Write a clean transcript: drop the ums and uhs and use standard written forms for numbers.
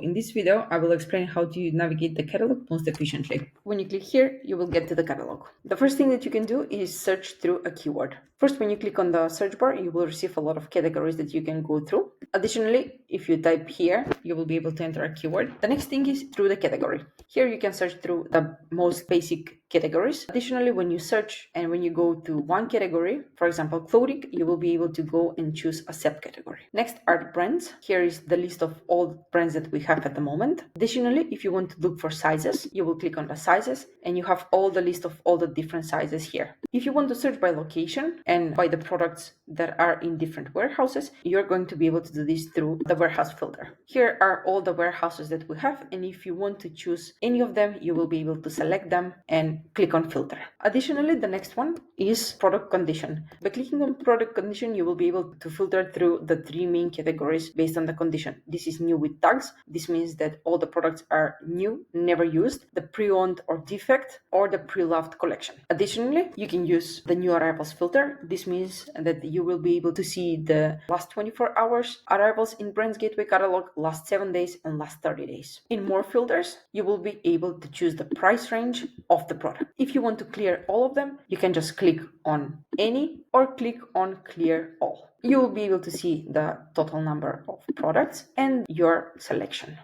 In this video, I will explain how to navigate the catalog most efficiently. When you click here, you will get to the catalog. The first thing that you can do is search through a keyword. First, when you click on the search bar, you will receive a lot of categories that you can go through. Additionally, if you type here, you will be able to enter a keyword. The next thing is through the category. Here you can search through the most basic categories. Additionally, when you search and when you go to one category, for example, clothing, you will be able to go and choose a subcategory. Next are the brands. Here is the list of all brands that we have at the moment. Additionally, if you want to look for sizes, you will click on the sizes and you have all the list of all the different sizes here. If you want to search by location and by the products that are in different warehouses, you're going to be able to do this through the warehouse filter. Here are all the warehouses that we have, and if you want to choose any of them, you will be able to select them and click on filter. Additionally, the next one is product condition. By clicking on product condition, you will be able to filter through the three main categories based on the condition. This is new with tags. This means that all the products are new, never used, the pre-owned or defect, or the pre-loved collection. Additionally, you can use the new arrivals filter. This means that you will be able to see the last 24 hours arrivals in BrandsGateway catalog, last 7 days, and last 30 days. In more filters, you will be able to choose the price range of the product. If you want to clear all of them, you can just click on any or click on clear all. You will be able to see the total number of products and your selection.